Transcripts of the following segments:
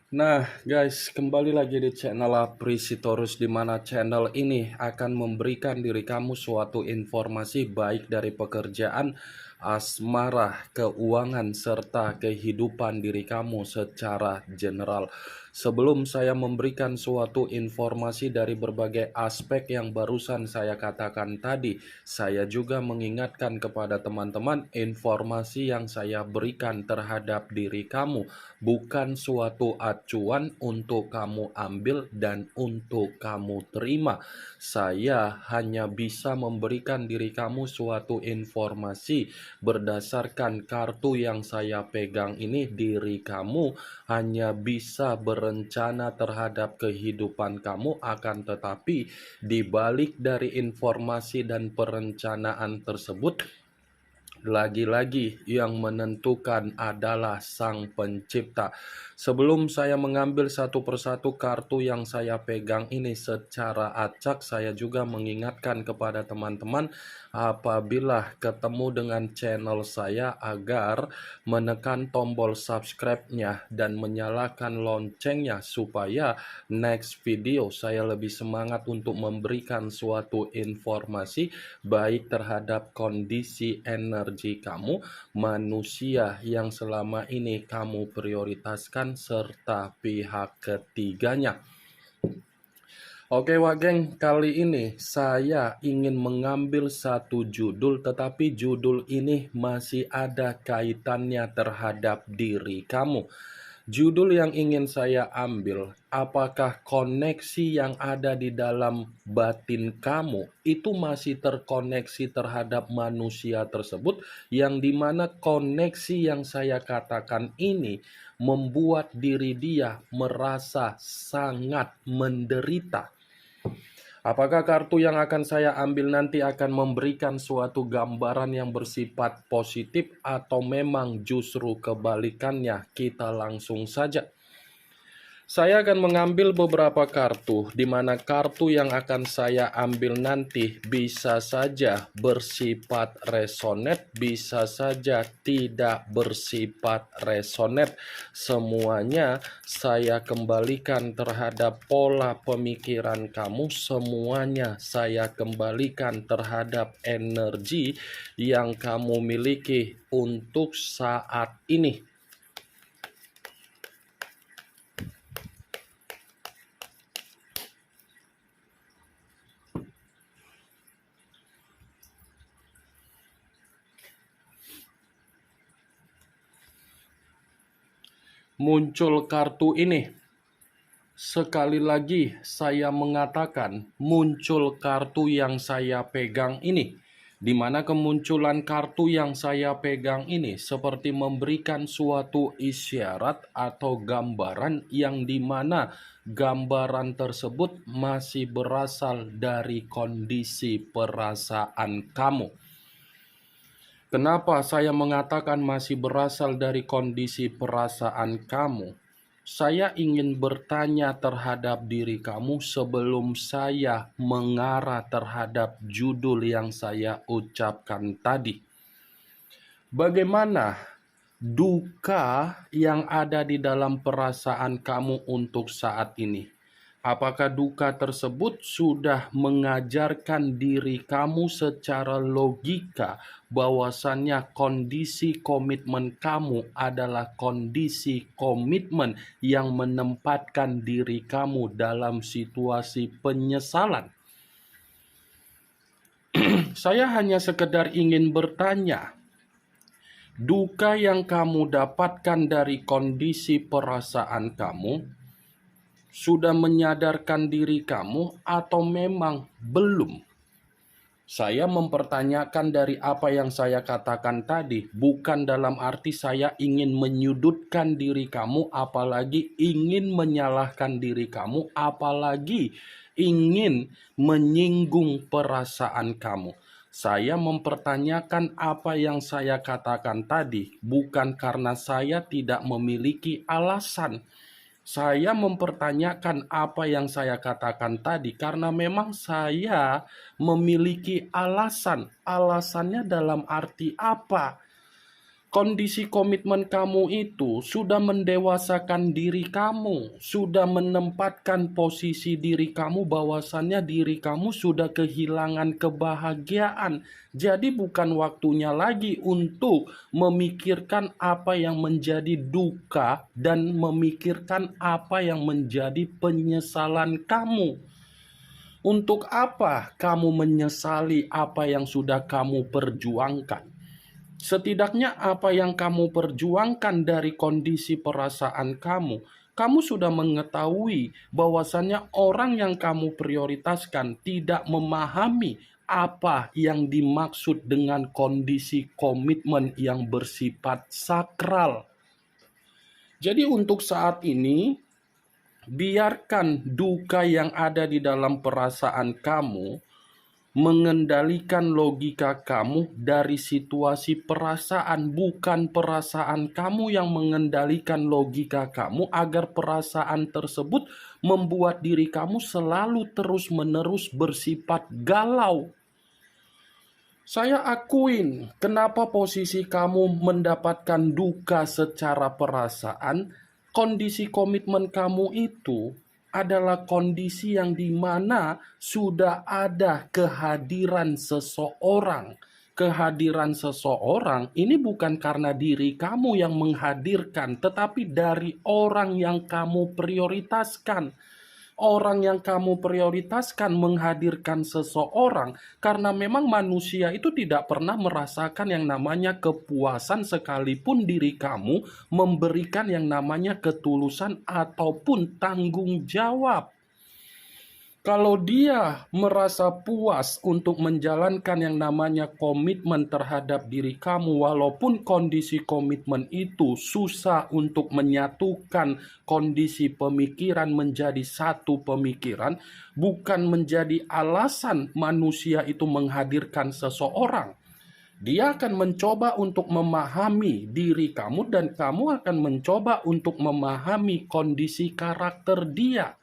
Nah, guys, kembali lagi di channel Aprisitorus, di mana channel ini akan memberikan diri kamu suatu informasi baik dari pekerjaan, asmara, keuangan, serta kehidupan diri kamu secara general. Sebelum saya memberikan suatu informasi dari berbagai aspek yang barusan saya katakan tadi, saya juga mengingatkan kepada teman-teman informasi yang saya berikan terhadap diri kamu bukan suatu acuan untuk kamu ambil dan untuk kamu terima. Saya hanya bisa memberikan diri kamu suatu informasi berdasarkan kartu yang saya pegang ini. Diri kamu hanya bisa berencana terhadap kehidupan kamu, akan tetapi di balik dari informasi dan perencanaan tersebut, lagi-lagi yang menentukan adalah Sang Pencipta. Sebelum saya mengambil satu persatu kartu yang saya pegang ini secara acak, saya juga mengingatkan kepada teman-teman apabila ketemu dengan channel saya agar menekan tombol subscribe-nya dan menyalakan loncengnya supaya next video saya lebih semangat untuk memberikan suatu informasi baik terhadap kondisi energi kamu, manusia yang selama ini kamu prioritaskan, serta pihak ketiganya. Oke Wageng, kali ini saya ingin mengambil satu judul, tetapi judul ini masih ada kaitannya terhadap diri kamu. Judul yang ingin saya ambil, apakah koneksi yang ada di dalam batin kamu itu masih terkoneksi terhadap manusia tersebut, yang dimana koneksi yang saya katakan ini membuat diri dia merasa sangat menderita. Apakah kartu yang akan saya ambil nanti akan memberikan suatu gambaran yang bersifat positif atau memang justru kebalikannya? Kita langsung saja. Saya akan mengambil beberapa kartu, di mana kartu yang akan saya ambil nanti bisa saja bersifat resonet, bisa saja tidak bersifat resonet. Semuanya saya kembalikan terhadap pola pemikiran kamu, semuanya saya kembalikan terhadap energi yang kamu miliki untuk saat ini. Muncul kartu ini. Sekali lagi saya mengatakan, muncul kartu yang saya pegang ini, di mana kemunculan kartu yang saya pegang ini seperti memberikan suatu isyarat atau gambaran, yang dimana gambaran tersebut masih berasal dari kondisi perasaan kamu. Kenapa saya mengatakan masih berasal dari kondisi perasaan kamu? Saya ingin bertanya terhadap diri kamu sebelum saya mengarah terhadap judul yang saya ucapkan tadi. Bagaimana duka yang ada di dalam perasaan kamu untuk saat ini? Apakah duka tersebut sudah mengajarkan diri kamu secara logika bahwasannya kondisi komitmen kamu adalah kondisi komitmen yang menempatkan diri kamu dalam situasi penyesalan? Saya hanya sekedar ingin bertanya, duka yang kamu dapatkan dari kondisi perasaan kamu sudah menyadarkan diri kamu atau memang belum? Saya mempertanyakan dari apa yang saya katakan tadi, bukan dalam arti saya ingin menyudutkan diri kamu, apalagi ingin menyalahkan diri kamu, apalagi ingin menyinggung perasaan kamu. Saya mempertanyakan apa yang saya katakan tadi, bukan karena saya tidak memiliki alasan. Saya mempertanyakan apa yang saya katakan tadi karena memang saya memiliki alasan. Alasannya dalam arti apa? Kondisi komitmen kamu itu sudah mendewasakan diri kamu, sudah menempatkan posisi diri kamu bahwasannya diri kamu sudah kehilangan kebahagiaan. Jadi bukan waktunya lagi untuk memikirkan apa yang menjadi duka dan memikirkan apa yang menjadi penyesalan kamu. Untuk apa kamu menyesali apa yang sudah kamu perjuangkan? Setidaknya apa yang kamu perjuangkan dari kondisi perasaan kamu, kamu sudah mengetahui bahwasannya orang yang kamu prioritaskan tidak memahami apa yang dimaksud dengan kondisi komitmen yang bersifat sakral. Jadi untuk saat ini, biarkan duka yang ada di dalam perasaan kamu mengendalikan logika kamu dari situasi perasaan, bukan perasaan kamu yang mengendalikan logika kamu agar perasaan tersebut membuat diri kamu selalu terus-menerus bersifat galau. Saya akuin kenapa posisi kamu mendapatkan duka secara perasaan. Kondisi komitmen kamu itu adalah kondisi yang dimana sudah ada kehadiran seseorang. Kehadiran seseorang ini bukan karena diri kamu yang menghadirkan, tetapi dari orang yang kamu prioritaskan. Orang yang kamu prioritaskan menghadirkan seseorang karena memang manusia itu tidak pernah merasakan yang namanya kepuasan sekalipun diri kamu memberikan yang namanya ketulusan ataupun tanggung jawab. Kalau dia merasa puas untuk menjalankan yang namanya komitmen terhadap diri kamu, walaupun kondisi komitmen itu susah untuk menyatukan kondisi pemikiran menjadi satu pemikiran, bukan menjadi alasan manusia itu menghadirkan seseorang. Dia akan mencoba untuk memahami diri kamu dan kamu akan mencoba untuk memahami kondisi karakter dia.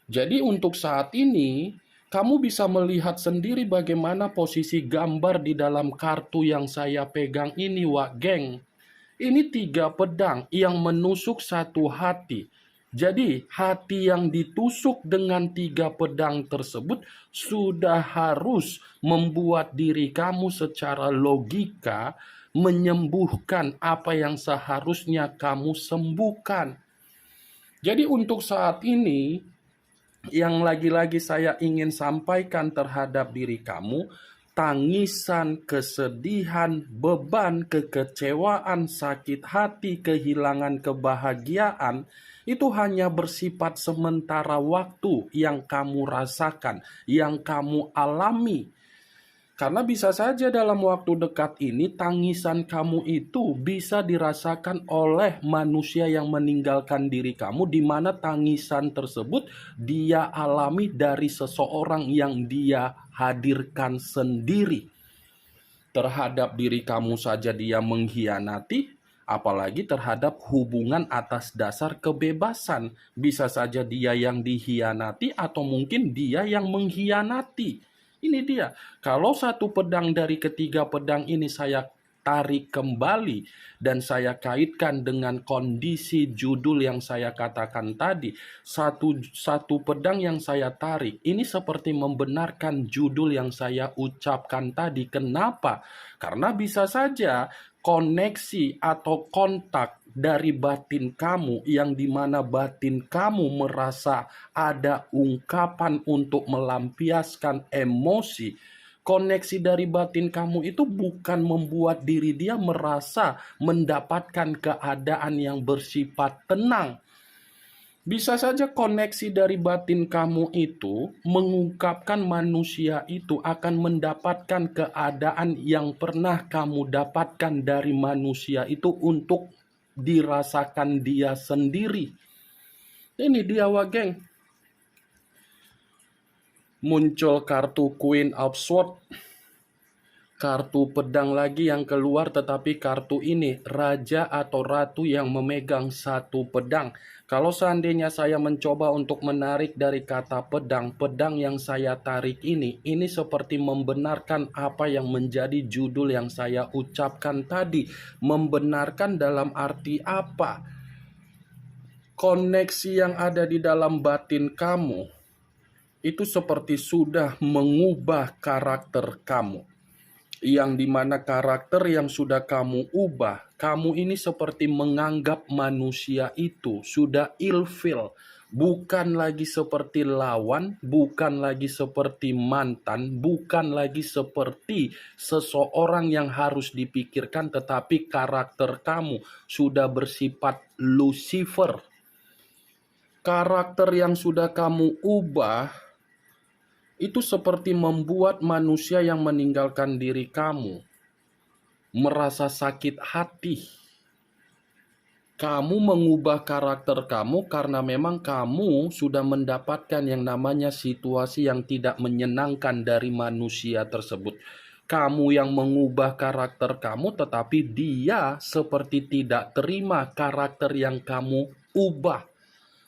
Jadi untuk saat ini, kamu bisa melihat sendiri bagaimana posisi gambar di dalam kartu yang saya pegang ini, Wak Geng. Ini 3 pedang yang menusuk satu hati. Jadi hati yang ditusuk dengan 3 pedang tersebut sudah harus membuat diri kamu secara logika menyembuhkan apa yang seharusnya kamu sembuhkan. Jadi untuk saat ini, yang lagi-lagi saya ingin sampaikan terhadap diri kamu, tangisan, kesedihan, beban, kekecewaan, sakit hati, kehilangan kebahagiaan, itu hanya bersifat sementara waktu yang kamu rasakan, yang kamu alami. Karena bisa saja dalam waktu dekat ini tangisan kamu itu bisa dirasakan oleh manusia yang meninggalkan diri kamu, di mana tangisan tersebut dia alami dari seseorang yang dia hadirkan sendiri. Terhadap diri kamu saja dia mengkhianati, apalagi terhadap hubungan atas dasar kebebasan. Bisa saja dia yang dikhianati atau mungkin dia yang mengkhianati. Ini dia, kalau satu pedang dari ketiga pedang ini saya tarik kembali dan saya kaitkan dengan kondisi judul yang saya katakan tadi, satu pedang yang saya tarik ini seperti membenarkan judul yang saya ucapkan tadi. Kenapa? Karena bisa saja koneksi atau kontak dari batin kamu yang dimana batin kamu merasa ada ungkapan untuk melampiaskan emosi. Koneksi dari batin kamu itu bukan membuat diri dia merasa mendapatkan keadaan yang bersifat tenang. Bisa saja koneksi dari batin kamu itu mengungkapkan manusia itu akan mendapatkan keadaan yang pernah kamu dapatkan dari manusia itu untuk dirasakan dia sendiri. Ini dia, Wak Geng. Muncul kartu Queen of Swords. Kartu pedang lagi yang keluar, tetapi kartu ini raja atau ratu yang memegang satu pedang. Kalau seandainya saya mencoba untuk menarik dari kata pedang, pedang yang saya tarik ini seperti membenarkan apa yang menjadi judul yang saya ucapkan tadi. Membenarkan dalam arti apa? Koneksi yang ada di dalam batin kamu itu seperti sudah mengubah karakter kamu, yang dimana karakter yang sudah kamu ubah, kamu ini seperti menganggap manusia itu sudah ilfil, bukan lagi seperti lawan, bukan lagi seperti mantan, bukan lagi seperti seseorang yang harus dipikirkan, tetapi karakter kamu sudah bersifat Lucifer. Karakter yang sudah kamu ubah itu seperti membuat manusia yang meninggalkan diri kamu merasa sakit hati. Kamu mengubah karakter kamu karena memang kamu sudah mendapatkan yang namanya situasi yang tidak menyenangkan dari manusia tersebut. Kamu yang mengubah karakter kamu, tetapi dia seperti tidak terima karakter yang kamu ubah.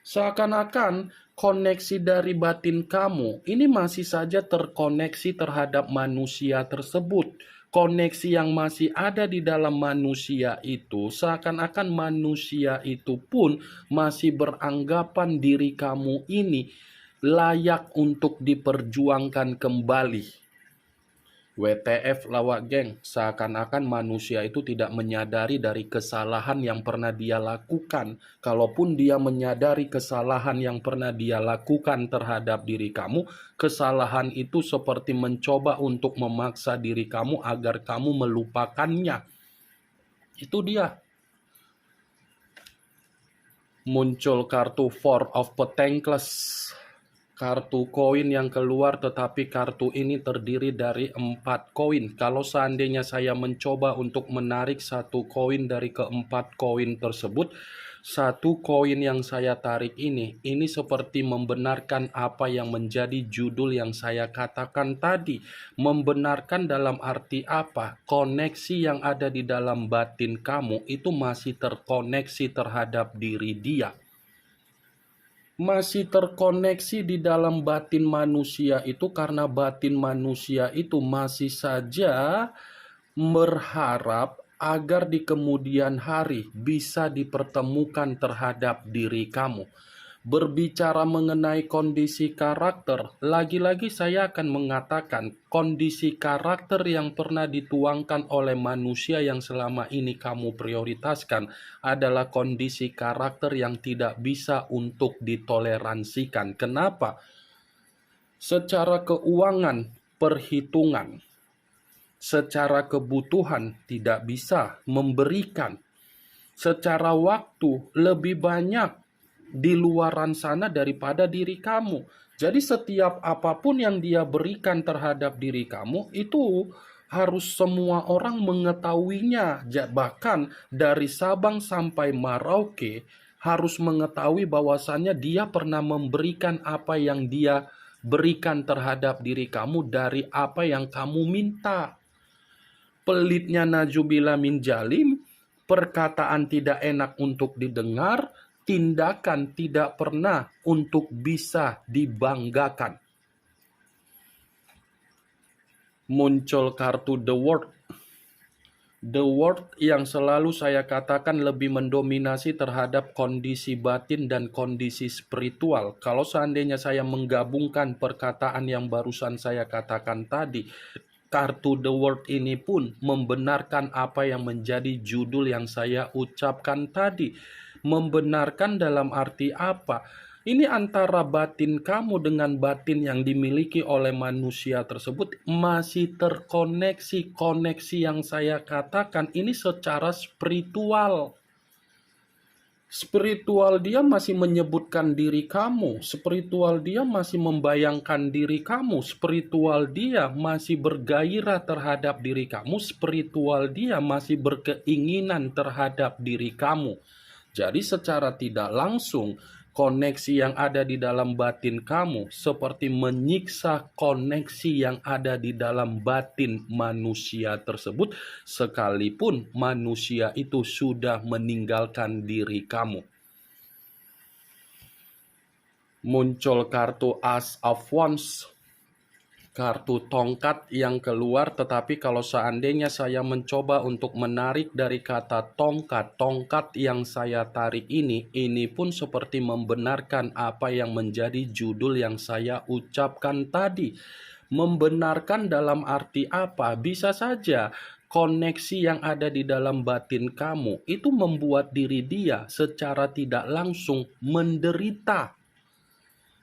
Seakan-akan koneksi dari batin kamu ini masih saja terkoneksi terhadap manusia tersebut. Koneksi yang masih ada di dalam manusia itu, seakan-akan manusia itu pun masih beranggapan diri kamu ini layak untuk diperjuangkan kembali. WTF lawak geng, seakan-akan manusia itu tidak menyadari dari kesalahan yang pernah dia lakukan. Kalaupun dia menyadari kesalahan yang pernah dia lakukan terhadap diri kamu, kesalahan itu seperti mencoba untuk memaksa diri kamu agar kamu melupakannya. Itu dia. Muncul kartu Four of Pentacles. Kartu koin yang keluar, tetapi kartu ini terdiri dari 4 koin. Kalau seandainya saya mencoba untuk menarik satu koin dari keempat koin tersebut, satu koin yang saya tarik ini seperti membenarkan apa yang menjadi judul yang saya katakan tadi. Membenarkan dalam arti apa? Koneksi yang ada di dalam batin kamu itu masih terkoneksi terhadap diri dia. Masih terkoneksi di dalam batin manusia itu karena batin manusia itu masih saja berharap agar di kemudian hari bisa dipertemukan terhadap diri kamu. Berbicara mengenai kondisi karakter, lagi-lagi saya akan mengatakan kondisi karakter yang pernah dituangkan oleh manusia yang selama ini kamu prioritaskan adalah kondisi karakter yang tidak bisa untuk ditoleransikan. Kenapa? Secara keuangan, perhitungan, secara kebutuhan tidak bisa memberikan, secara waktu lebih banyak di luaran sana daripada diri kamu. Jadi setiap apapun yang dia berikan terhadap diri kamu itu harus semua orang mengetahuinya. Bahkan dari Sabang sampai Merauke harus mengetahui bahwasannya dia pernah memberikan apa yang dia berikan terhadap diri kamu dari apa yang kamu minta. Pelitnya Najubila min jalim, perkataan tidak enak untuk didengar, tindakan tidak pernah untuk bisa dibanggakan. Muncul kartu The World. The World yang selalu saya katakan lebih mendominasi terhadap kondisi batin dan kondisi spiritual. Kalau seandainya saya menggabungkan perkataan yang barusan saya katakan tadi, kartu The World ini pun membenarkan apa yang menjadi judul yang saya ucapkan tadi. Membenarkan dalam arti apa? Ini antara batin kamu dengan batin yang dimiliki oleh manusia tersebut masih terkoneksi. Koneksi yang saya katakan ini secara spiritual. Spiritual dia masih menyebutkan diri kamu, spiritual dia masih membayangkan diri kamu, spiritual dia masih bergairah terhadap diri kamu, spiritual dia masih berkeinginan terhadap diri kamu. Jadi secara tidak langsung koneksi yang ada di dalam batin kamu seperti menyiksa koneksi yang ada di dalam batin manusia tersebut, sekalipun manusia itu sudah meninggalkan diri kamu. Muncul kartu Ace of Wands, kartu tongkat yang keluar, tetapi kalau seandainya saya mencoba untuk menarik dari kata tongkat yang saya tarik ini pun seperti membenarkan apa yang menjadi judul yang saya ucapkan tadi. Membenarkan dalam arti apa? Bisa saja koneksi yang ada di dalam batin kamu itu membuat diri dia secara tidak langsung menderita.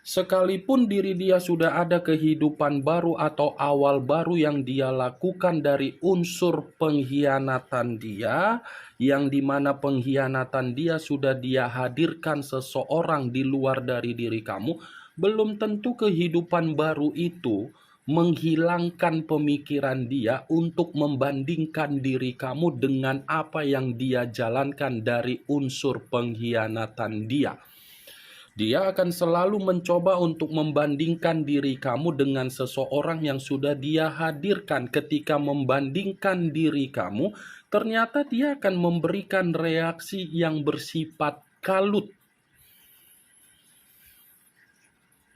Sekalipun diri dia sudah ada kehidupan baru atau awal baru yang dia lakukan dari unsur pengkhianatan dia, yang dimana pengkhianatan dia sudah dia hadirkan seseorang di luar dari diri kamu, belum tentu kehidupan baru itu menghilangkan pemikiran dia untuk membandingkan diri kamu dengan apa yang dia jalankan dari unsur pengkhianatan dia. Dia akan selalu mencoba untuk membandingkan diri kamu dengan seseorang yang sudah dia hadirkan. Ketika membandingkan diri kamu, ternyata dia akan memberikan reaksi yang bersifat kalut.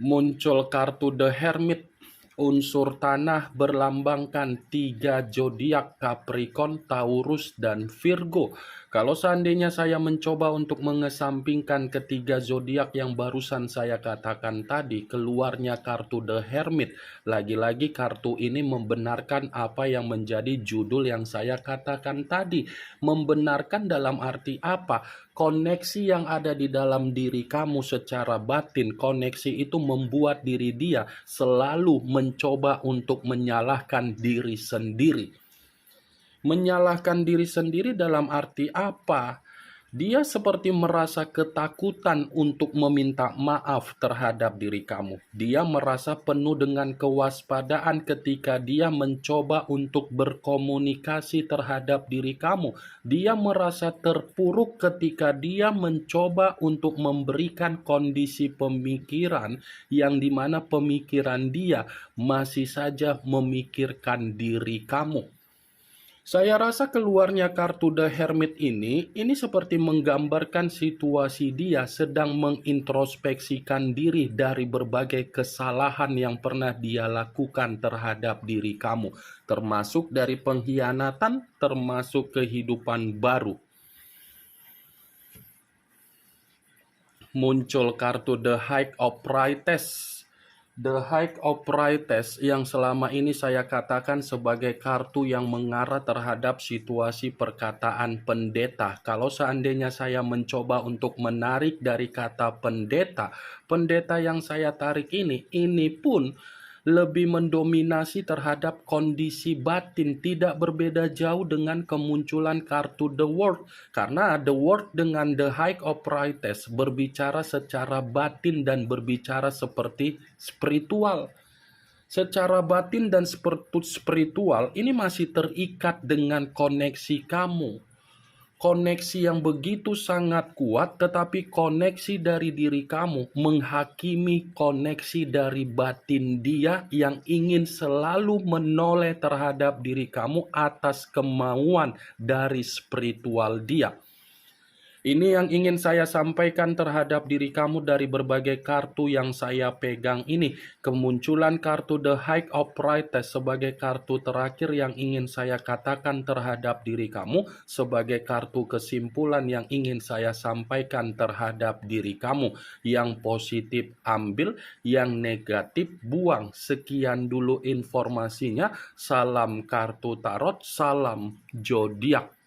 Muncul kartu The Hermit. Unsur tanah berlambangkan 3 zodiak, Capricorn, Taurus, dan Virgo. Kalau seandainya saya mencoba untuk mengesampingkan ketiga zodiak yang barusan saya katakan tadi, keluarnya kartu The Hermit. Lagi-lagi kartu ini membenarkan apa yang menjadi judul yang saya katakan tadi. Membenarkan dalam arti apa? Koneksi yang ada di dalam diri kamu secara batin, koneksi itu membuat diri dia selalu mencoba untuk menyalahkan diri sendiri. Menyalahkan diri sendiri dalam arti apa? Dia seperti merasa ketakutan untuk meminta maaf terhadap diri kamu. Dia merasa penuh dengan kewaspadaan ketika dia mencoba untuk berkomunikasi terhadap diri kamu. Dia merasa terpuruk ketika dia mencoba untuk memberikan kondisi pemikiran yang dimana pemikiran dia masih saja memikirkan diri kamu. Saya rasa keluarnya kartu The Hermit ini seperti menggambarkan situasi dia sedang mengintrospeksikan diri dari berbagai kesalahan yang pernah dia lakukan terhadap diri kamu, termasuk dari pengkhianatan, termasuk kehidupan baru. Muncul kartu The High of Priestess. The High of Priestess yang selama ini saya katakan sebagai kartu yang mengarah terhadap situasi perkataan pendeta. Kalau seandainya saya mencoba untuk menarik dari kata pendeta, pendeta yang saya tarik ini pun lebih mendominasi terhadap kondisi batin, tidak berbeda jauh dengan kemunculan kartu The World. Karena The World dengan The High of Priestess berbicara secara batin dan berbicara seperti spiritual. Secara batin dan spiritual ini masih terikat dengan koneksi kamu. Koneksi yang begitu sangat kuat, tetapi koneksi dari diri kamu menghakimi koneksi dari batin dia yang ingin selalu menoleh terhadap diri kamu atas kemauan dari spiritual dia. Ini yang ingin saya sampaikan terhadap diri kamu dari berbagai kartu yang saya pegang ini. Kemunculan kartu The High of Priestess sebagai kartu terakhir yang ingin saya katakan terhadap diri kamu, sebagai kartu kesimpulan yang ingin saya sampaikan terhadap diri kamu. Yang positif ambil, yang negatif buang. Sekian dulu informasinya. Salam kartu tarot, salam zodiak.